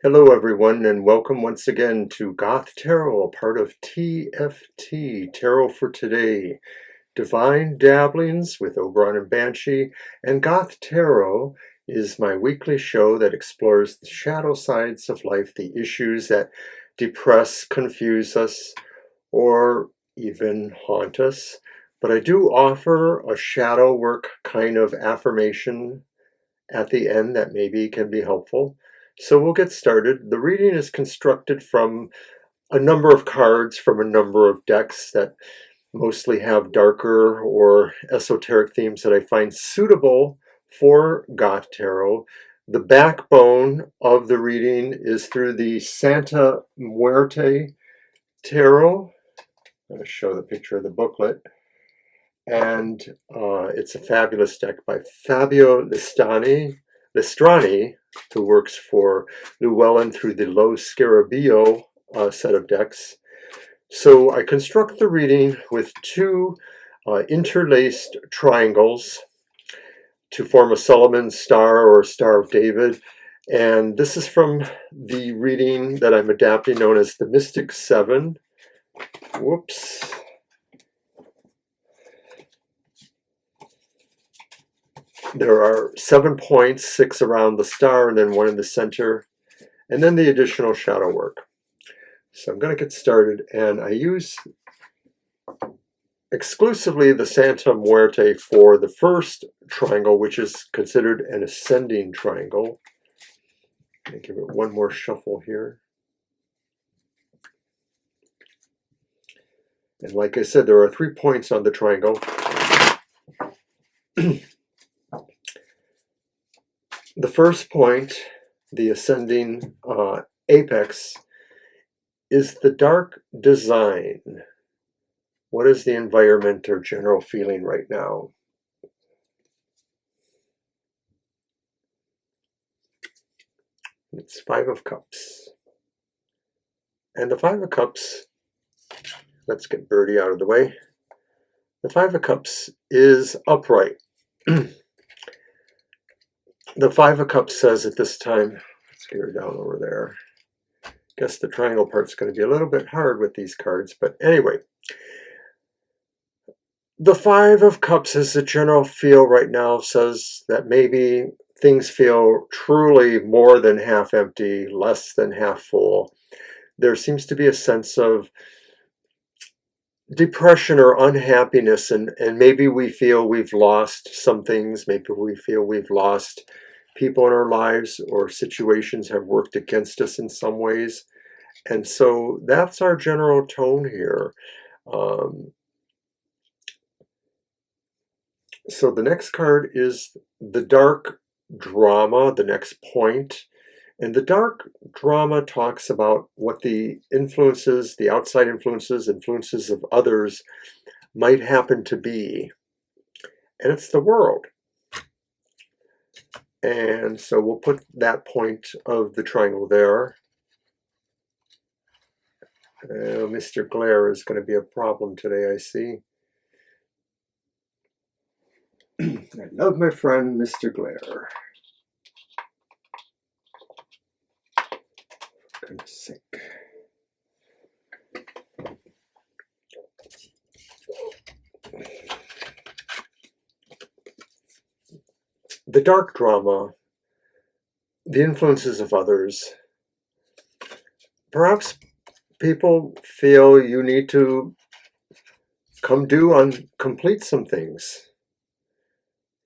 Hello everyone, and welcome once again to Goth Tarot, a part of TFT, Tarot for Today. Divine Dabblings with Oberon and Banshee, and Goth Tarot is my weekly show that explores the shadow sides of life, the issues that depress, confuse us, or even haunt us. But I do offer a shadow work kind of affirmation at the end that maybe can be helpful. So we'll get started. The reading is constructed from a number of cards from a number of decks that mostly have darker or esoteric themes that I find suitable for Goth Tarot. The backbone of the reading is through the Santa Muerte Tarot. I'm going to show the picture of the booklet. And it's a fabulous deck by Fabio Listrani, who works for Llewellyn through the Lo Scarabeo set of decks. So I construct the reading with two interlaced triangles to form a Solomon's star or a Star of David. And this is from the reading that I'm adapting known as the Mystic Seven. Whoops. There are 7 points, 6 around the star, and then 1 in the center, and then the additional shadow work. So I'm going to get started, and I use exclusively the Santa Muerte for the first triangle, which is considered an ascending triangle. Let me give it one more shuffle here. And like I said, there are 3 points on the triangle. The first point, the ascending apex, is the dark design. What is the environment or general feeling right now? It's 5 of Cups. And the 5 of Cups, let's get Birdie out of the way. The 5 of Cups is upright. The 5 of Cups says at this time, let's get her down over there. Guess the triangle part's going to be a little bit hard with these cards, but anyway. The 5 of Cups as a general feel right now says that maybe things feel truly more than half empty, less than half full. There seems to be a sense of depression or unhappiness, and maybe we feel we've lost some things. Maybe we feel we've lost people in our lives, or situations have worked against us in some ways. And so that's our general tone here. So the next card is the Dark Drama, the next point. And the dark drama talks about what the influences, the outside influences of others might happen to be. And it's the world. And so we'll put that point of the triangle there. Mr. Glare is going to be a problem today, I see. I love my friend, Mr. Glare. For goodness sake. The dark drama, the influences of others. Perhaps people feel you need to come due on complete some things.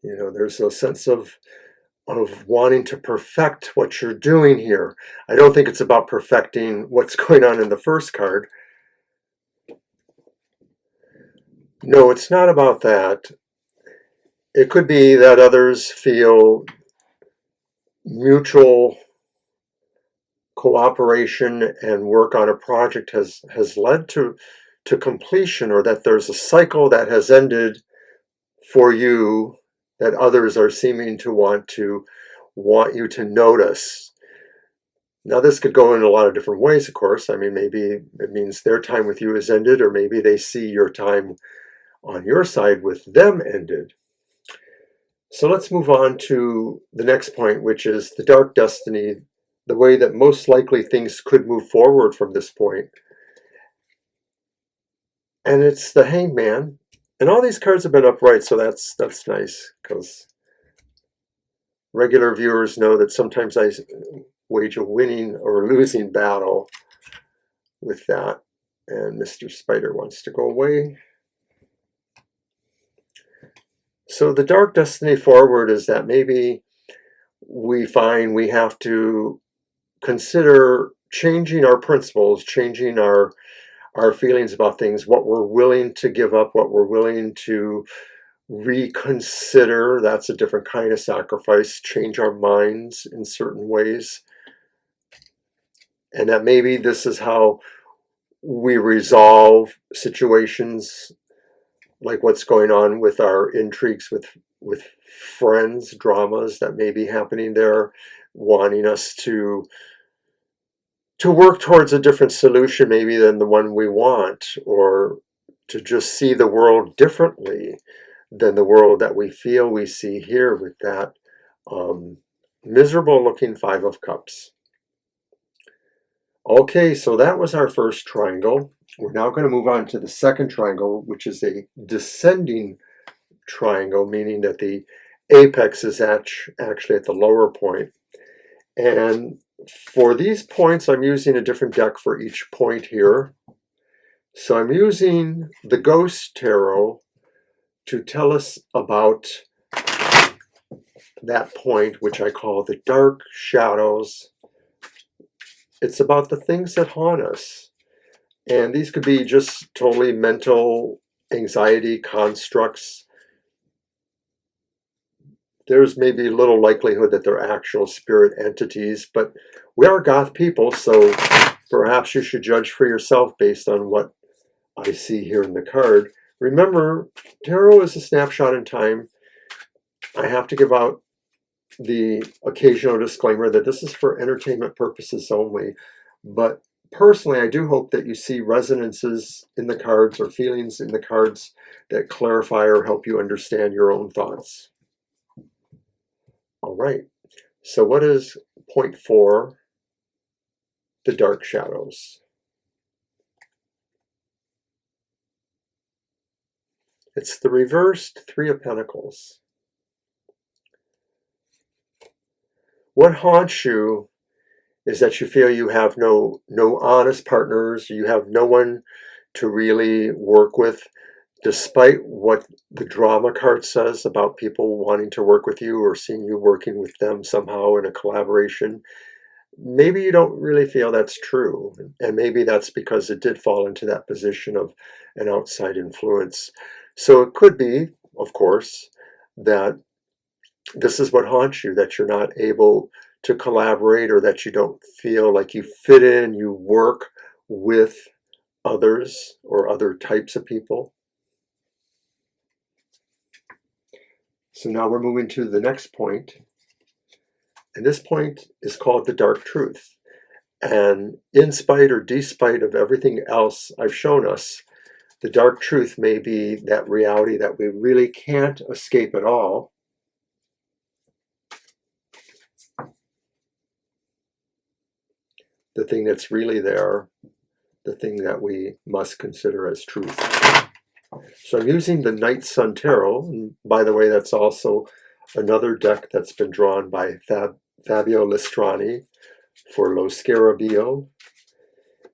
You know, there's a sense of wanting to perfect what you're doing here. I don't think it's about perfecting what's going on in the first card. No, it's not about that. It could be that others feel mutual cooperation and work on a project has led to completion, or that there's a cycle that has ended for you that others are seeming to want you to notice. Now, this could go in a lot of different ways, of course. I mean, maybe it means their time with you has ended, or maybe they see your time on your side with them ended. So let's move on to the next point, which is the dark destiny, the way that most likely things could move forward from this point. And it's the Hangman. And all these cards have been upright, so that's nice, because regular viewers know that sometimes I wage a winning or losing battle with that. And Mr. Spider wants to go away. So the dark destiny forward is that maybe we find we have to consider changing our principles, changing our feelings about things, what we're willing to give up, what we're willing to reconsider. That's a different kind of sacrifice. Change our minds in certain ways. And that maybe this is how we resolve situations like what's going on with our intrigues with friends, dramas that may be happening there, wanting us to work towards a different solution maybe than the one we want, or to just see the world differently than the world that we feel we see here with that miserable looking Five of Cups. Okay, so that was our first triangle. We're now going to move on to the second triangle, which is a descending triangle, meaning that the apex is actually at the lower point. And for these points, I'm using a different deck for each point here. So I'm using the Ghost Tarot to tell us about that point, which I call the dark shadows. It's about the things that haunt us. And these could be just totally mental anxiety constructs. There's maybe little likelihood that they're actual spirit entities, but we are goth people, so perhaps you should judge for yourself based on what I see here in the card. Remember, tarot is a snapshot in time. I have to give out the occasional disclaimer that this is for entertainment purposes only, but personally, I do hope that you see resonances in the cards or feelings in the cards that clarify or help you understand your own thoughts. All right, so what is point 4? The dark shadows. It's the reversed Three of Pentacles. What haunts you is that you feel you have no honest partners, you have no one to really work with, despite what the drama card says about people wanting to work with you or seeing you working with them somehow in a collaboration. Maybe you don't really feel that's true, and maybe that's because it did fall into that position of an outside influence. So it could be, of course, that this is what haunts you, that you're not able to collaborate, or that you don't feel like you fit in, you work with others or other types of people. So now we're moving to the next point. And this point is called the dark truth. And in spite or despite of everything else I've shown us, the dark truth may be that reality that we really can't escape at all. The thing that's really there, the thing that we must consider as truth. So I'm using the Night Sun Tarot, and by the way, that's also another deck that's been drawn by Fabio Listrani for Lo Scarabeo.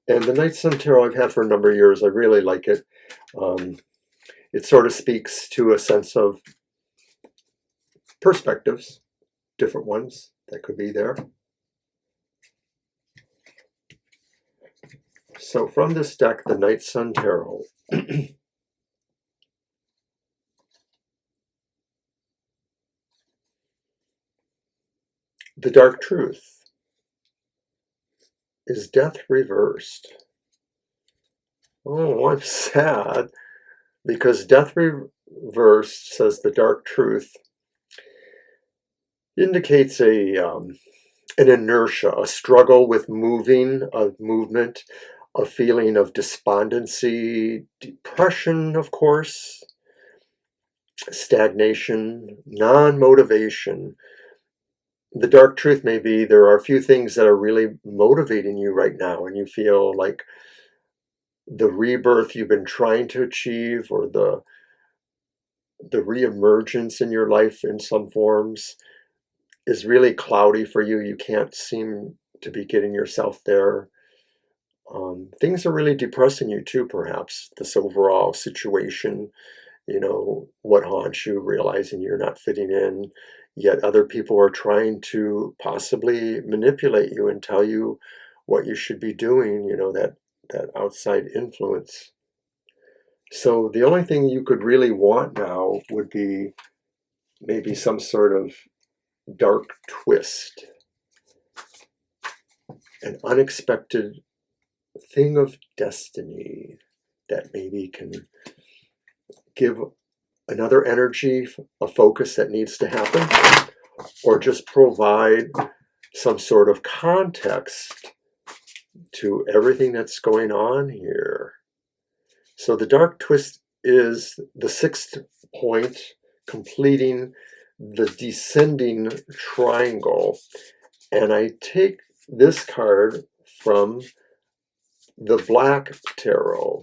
And the Night Sun Tarot I've had for a number of years. I really like it. It sort of speaks to a sense of perspectives, different ones that could be there. So from this deck, the Night Sun Tarot, the dark truth is death reversed. Oh, I'm sad, because death reversed, says the dark truth, indicates an inertia, a struggle with movement, a feeling of despondency, depression, of course, stagnation, non-motivation. the dark truth may be there are a few things that are really motivating you right now, and you feel like the rebirth you've been trying to achieve, or the reemergence in your life in some forms, is really cloudy for you. You can't seem to be getting yourself there. Things are really depressing you too, perhaps, this overall situation, what haunts you, realizing you're not fitting in, yet other people are trying to possibly manipulate you and tell you what you should be doing, that outside influence. So the only thing you could really want now would be maybe some sort of dark twist, an unexpected thing of destiny that maybe can give another energy, a focus that needs to happen, or just provide some sort of context to everything that's going on here. So the dark twist is the sixth point, completing the descending triangle. And I take this card from the Black Tarot.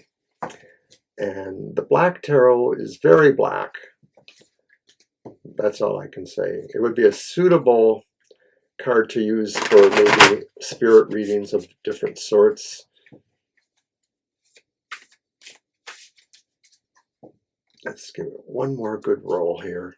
And the Black Tarot is very black. That's all I can say. It would be a suitable card to use for maybe spirit readings of different sorts. Let's give it one more good roll here.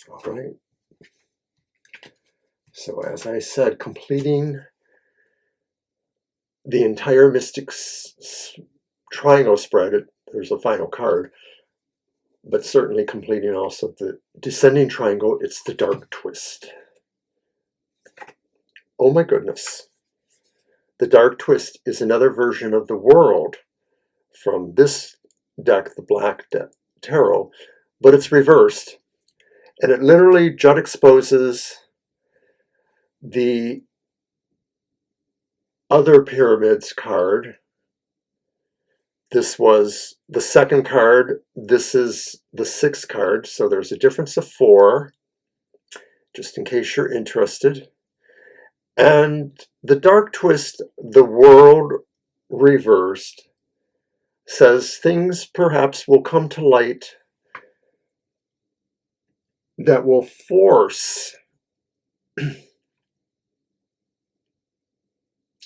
All right. So as I said, completing the entire Mystic's triangle spread, there's a final card, but certainly completing also the descending triangle. It's the dark twist. Oh my goodness. The dark twist is another version of the world from this deck, the Black Tarot, but it's reversed. And it literally just exposes the other pyramids card. This was the second card. This is the sixth card. So there's a difference of 4, just in case you're interested. And the dark twist, the world reversed, says things perhaps will come to light that will force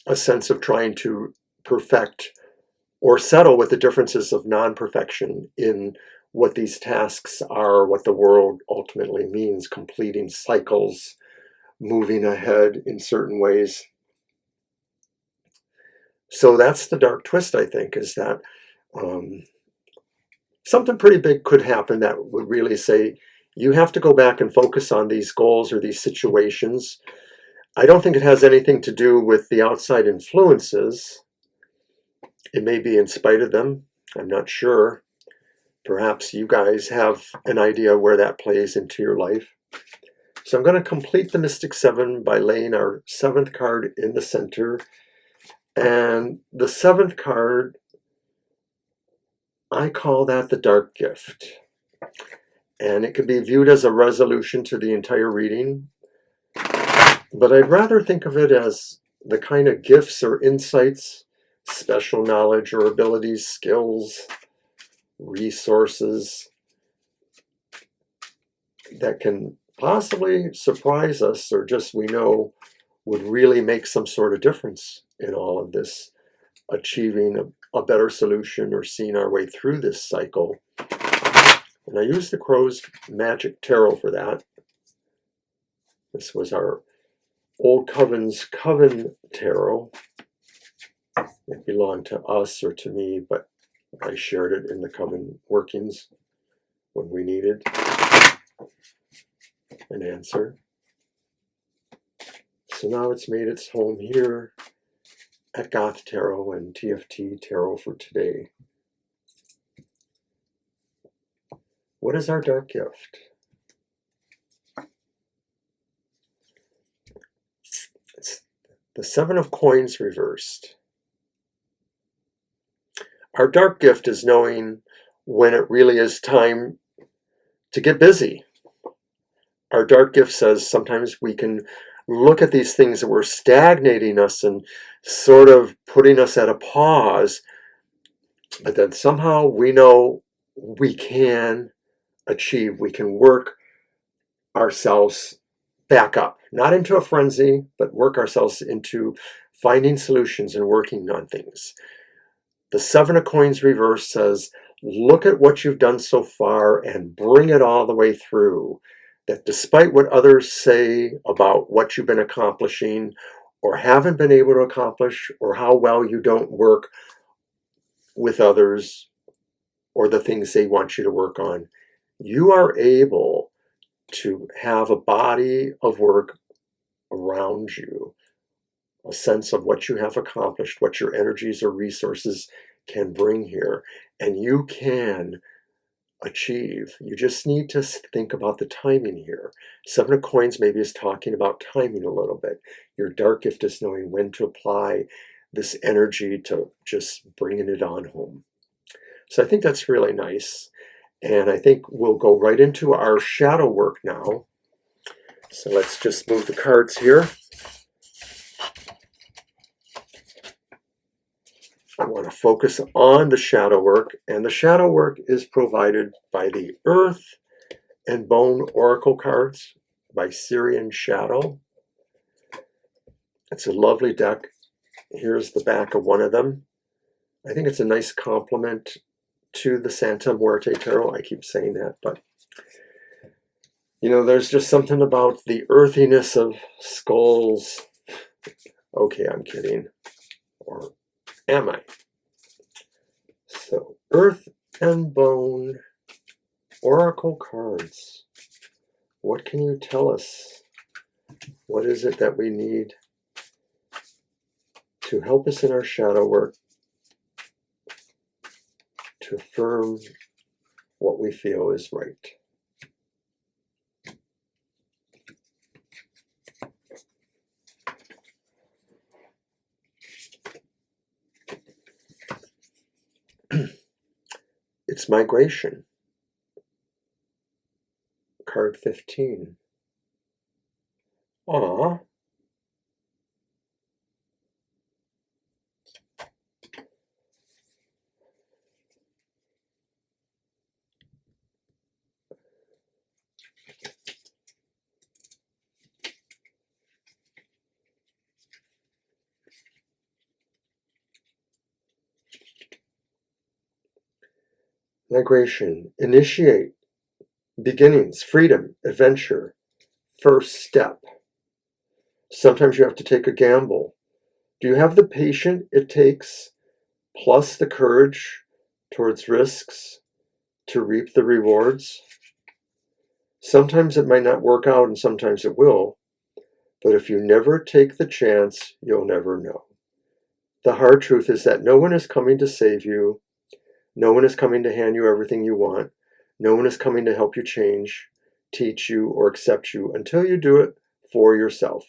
a sense of trying to perfect or settle with the differences of non-perfection in what these tasks are, what the world ultimately means, completing cycles, moving ahead in certain ways. So that's the dark twist, I think, is that something pretty big could happen that would really say, you have to go back and focus on these goals or these situations. I don't think it has anything to do with the outside influences. It may be in spite of them. I'm not sure. Perhaps you guys have an idea where that plays into your life. So I'm going to complete the Mystic 7 by laying our 7th card in the center. And the 7th card, I call that the Dark Gift. And it can be viewed as a resolution to the entire reading. But I'd rather think of it as the kind of gifts or insights, special knowledge or abilities, skills, resources that can possibly surprise us, or just we know would really make some sort of difference in all of this, achieving a better solution or seeing our way through this cycle. And I used the Crow's Magic Tarot for that. This was our Old Coven's Coven Tarot. It belonged to us or to me, but I shared it in the Coven workings when we needed an answer. So now it's made its home here at Goth Tarot and TFT Tarot for today. What is our dark gift? The Seven of Coins reversed. Our dark gift is knowing when it really is time to get busy. Our dark gift says sometimes we can look at these things that were stagnating us and sort of putting us at a pause, but then somehow we know we can achieve, we can work ourselves back up, not into a frenzy, but work ourselves into finding solutions and working on things. The Seven of Coins reverse says, look at what you've done so far and bring it all the way through. That despite what others say about what you've been accomplishing or haven't been able to accomplish, or how well you don't work with others or the things they want you to work on, you are able to have a body of work around you, a sense of what you have accomplished, what your energies or resources can bring here, and you can achieve. You just need to think about the timing here. Seven of Coins maybe is talking about timing a little bit. Your dark gift is knowing when to apply this energy to just bringing it on home. So I think that's really nice. And I think we'll go right into our shadow work now. So let's just move the cards here. I want to focus on the shadow work, and the shadow work is provided by the Earth and Bone Oracle cards by Syrian Shadow. It's a lovely deck. Here's the back of one of them. I think it's a nice complement to the Santa Muerte Tarot. I keep saying that, but you know, there's just something about the earthiness of skulls. Okay, I'm kidding. Or am I? So, Earth and Bone Oracle cards. What can you tell us? What is it that we need to help us in our shadow work, to affirm what we feel is right? It's migration. Card 15. Aw. Migration. Initiate. Beginnings. Freedom. Adventure. First step. Sometimes you have to take a gamble. Do you have the patience it takes, plus the courage towards risks to reap the rewards? Sometimes it might not work out and sometimes it will, but if you never take the chance, you'll never know. The hard truth is that no one is coming to save you. No one is coming to hand you everything you want. No one is coming to help you change, teach you, or accept you until you do it for yourself.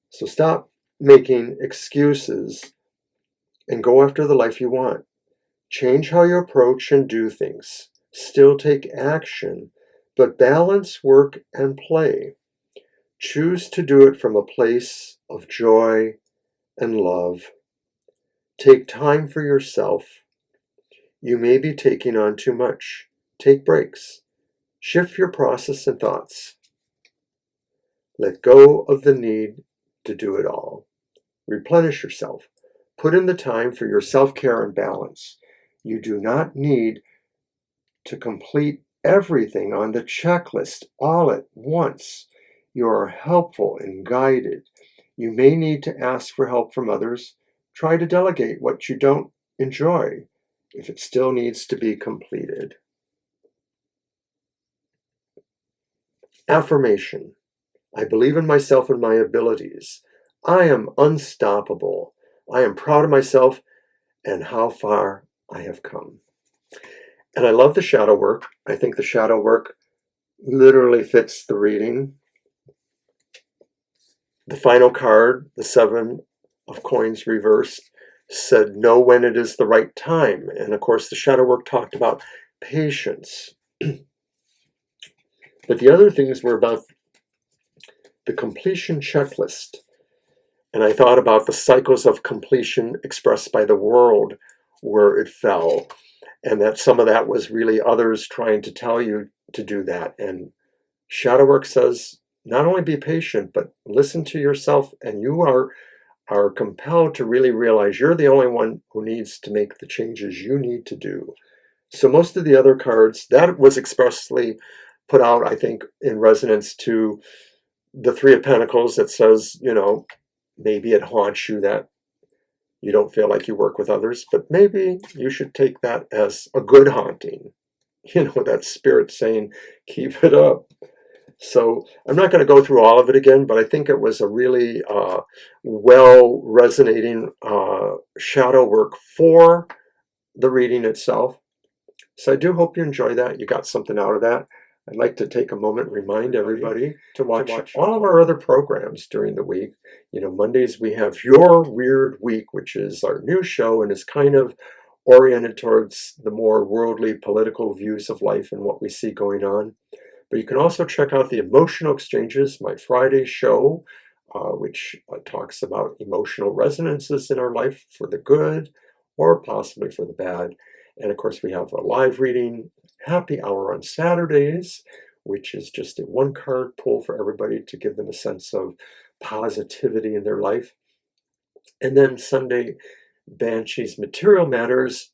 So stop making excuses and go after the life you want. Change how you approach and do things. Still take action, but balance work and play. Choose to do it from a place of joy and love. Take time for yourself. You may be taking on too much. Take breaks. Shift your process and thoughts. Let go of the need to do it all. Replenish yourself. Put in the time for your self-care and balance. You do not need to complete everything on the checklist all at once. You are helpful and guided. You may need to ask for help from others. Try to delegate what you don't enjoy if it still needs to be completed. Affirmation. I believe in myself and my abilities. I am unstoppable. I am proud of myself and how far I have come. And I love the shadow work. I think the shadow work literally fits the reading. The final card, the 7 of coins reversed, said know when it is the right time. And of course, the shadow work talked about patience. But the other things were about the completion checklist. And I thought about the cycles of completion expressed by the world where it fell. And that some of that was really others trying to tell you to do that. And shadow work says, not only be patient, but listen to yourself, and you are compelled to really realize you're the only one who needs to make the changes you need to do. So most of the other cards, that was expressly put out, I think, in resonance to the 3 of Pentacles that says, maybe it haunts you that you don't feel like you work with others, but maybe you should take that as a good haunting. That spirit saying, keep it up. So I'm not going to go through all of it again, but I think it was a really well resonating shadow work for the reading itself. So I do hope you enjoy that. You got something out of that. I'd like to take a moment and remind everybody to watch all of our other programs during the week. Mondays we have Your Weird Week, which is our new show and is kind of oriented towards the more worldly political views of life and what we see going on. But you can also check out the Emotional Exchanges, my Friday show, which talks about emotional resonances in our life for the good or possibly for the bad. And of course, we have a live reading happy hour on Saturdays, which is just a 1-card pull for everybody to give them a sense of positivity in their life. And then Sunday, Banshee's Material Matters,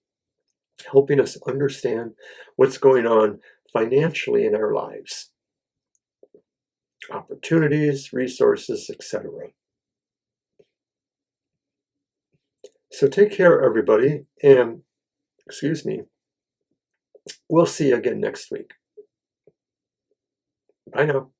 helping us understand what's going on financially in our lives, opportunities, resources, etc. So take care, everybody, and we'll see you again next week. Bye now.